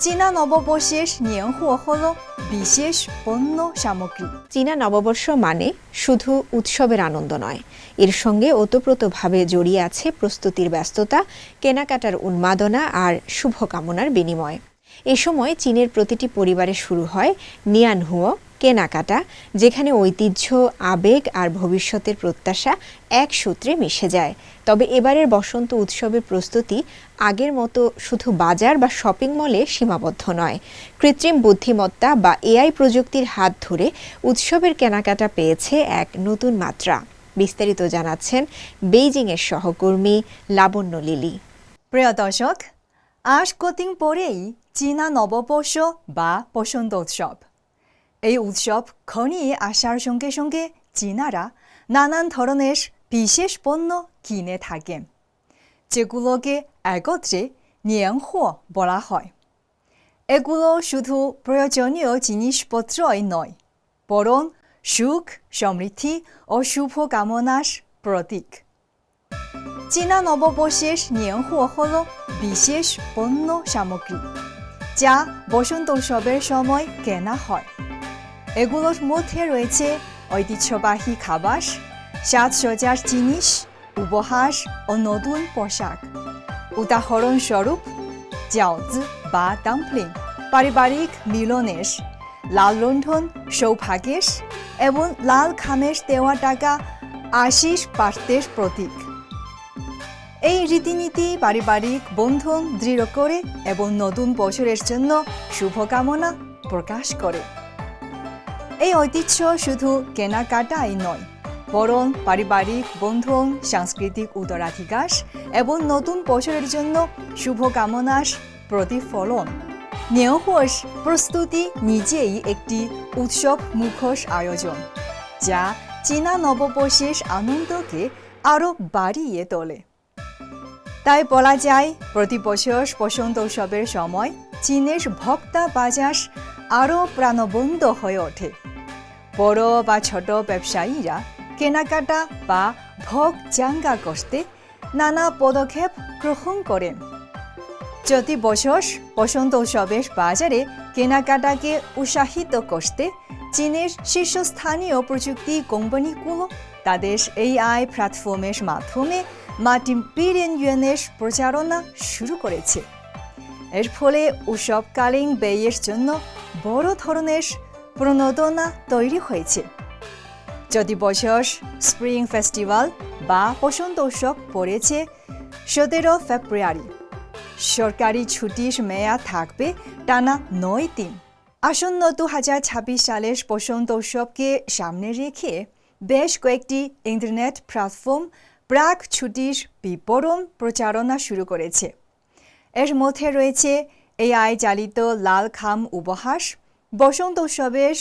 চীনা নববর্ষের 年货 হলো বিশেষ পণ্য সামগ্রী। চীনা নববর্ষ মানে শুধু উৎসবের আনন্দ নয়, এর সঙ্গে ওতপ্রোতভাবে জড়িয়ে আছে প্রস্তুতির ব্যস্ততা, কেনাকাটার উন্মাদনা আর শুভকামনার বিনিময়। এ সময় চীনের প্রতিটি পরিবারে শুরু হয় নিয়ানহুয়ো, কেনাকাটা, যেখানে ঐতিহ্য, আবেগ আর ভবিষ্যতের প্রত্যাশা এক সূত্রে মিশে যায়। তবে এবারের বসন্ত উৎসবের প্রস্তুতি আগের মতো শুধু বাজার বা শপিং মলে সীমাবদ্ধ নয়। কৃত্রিম বুদ্ধিমত্তা বা এআই প্রযুক্তির হাত ধরে উৎসবের কেনাকাটা পেয়েছে এক নতুন মাত্রা। বিস্তারিত জানাচ্ছেন বেইজিংয়ের সহকর্মী লাবণ্য লিলি। প্রিয় দর্শক, আজ কদিন পরেই চীনা নববর্ষ বা বসন্ত উৎসব। এই উৎসব ঘনিয়ে আসার সঙ্গে সঙ্গে চীনারা নানান ধরনের বিশেষ পণ্য কিনে থাকেন, যেগুলোকে একত্রে 年货 বলা হয়। এগুলো শুধু প্রয়োজনীয় জিনিসপত্রই নয়, বরং সুখ, সমৃদ্ধি ও শুভকামনার প্রতীক। চীনা নববর্ষের 年货 হলো বিশেষ পণ্য সামগ্রী, যা বসন্ত উৎসবের সময় কেনা হয়। এগুলোর মধ্যে রয়েছে ঐতিহ্যবাহী খাবার, সাজসজ্জার জিনিস, উপহার ও নতুন পোশাক। উদাহরণস্বরূপ জিয়াওজি বা ডাম্পলিং পারিবারিক মিলনের, লাল লণ্ঠন সৌভাগ্যের এবং লাল খামের দেওয়া টাকা আশিস প্রাপ্তির প্রতীক। এই রীতিনীতি পারিবারিক বন্ধন দৃঢ় করে এবং নতুন বছরের জন্য শুভকামনা প্রকাশ করে। এই ঐতিহ্য শুধু কেনাকাটাই নয়, বরং পারিবারিক বন্ধন, সাংস্কৃতিক উত্তরাধিকার এবং নতুন বছরের জন্য শুভকামনার প্রতিফলন। 年货 প্রস্তুতি নিজেই একটি উৎসব মুখর আয়োজন, যা চীনা নববর্ষের আনন্দকে আরও বাড়িয়ে তোলে। তাই বলা যায়, প্রতি বছর বসন্ত উৎসবের সময় চীনের ভোক্তা বাজার আরও প্রাণবন্ত হয়ে ওঠে। বড় বা ছোট ব্যবসায়ীরা কেনাকাটা বা ভোগ চাঙ্গা করতে নানা পদক্ষেপ গ্রহণ করেন। প্রতি বছর বসন্ত উৎসবের বাজারে কেনাকাটাকে উৎসাহিত করতে চীনের শীর্ষস্থানীয় প্রযুক্তি কোম্পানিগুলো তাদের AI প্ল্যাটফর্মের মাধ্যমে মাল্টি-বিলিয়ন ইউয়ানের প্রচারণা শুরু করেছে। এর ফলে উৎসবকালীন ব্যয়ের জন্য বড় ধরনের প্রণোদনা তৈরি হয়েছে। প্রতি বছর স্প্রিং ফেস্টিভ্যাল বা বসন্ত উৎসব পড়েছে 17 ফেব্রুয়ারি। সরকারি ছুটির মেয়াদ থাকবে টানা 9 দিন। আসন্ন 2026 সালের বসন্ত উৎসবকে সামনে রেখে বেশ কয়েকটি ইন্টারনেট প্ল্যাটফর্ম প্রাক ছুটির বিবরণ প্রচারণা শুরু করেছে। এর মধ্যে রয়েছে AI চালিত লাল খাম উপহার, বসন্ত উৎসবের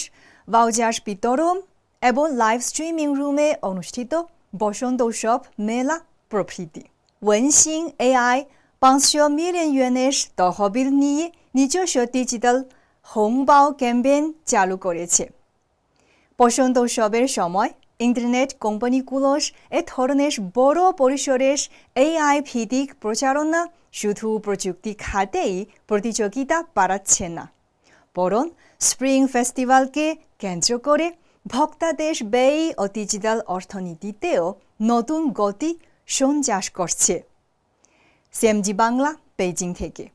ভাউচার বিতরণ এবং লাইভ স্ট্রিমিং রুমে অনুষ্ঠিত বসন্ত উৎসব মেলা প্রভৃতি। ওয়েনশিং AI 500 মিলিয়ন ইউয়ানের তহবিল নিয়ে নিজস্ব ডিজিটাল হোংবাও ক্যাম্পেইন চালু করেছে। বসন্ত উৎসবের সময় ইন্টারনেট কোম্পানিগুলোর এ ধরনের বড় পরিসরের AI ভিত্তিক প্রচারণা শুধু প্রযুক্তি খাতেই প্রতিযোগিতা বাড়াচ্ছে না, বরং স্প্রিং ফেস্টিভ্যালকে কেন্দ্র করে ভোক্তাদের ব্যয় ও ডিজিটাল অর্থনীতিতেও নতুন গতি সঞ্চার করছে। CMG বাংলা, বেইজিং থেকে।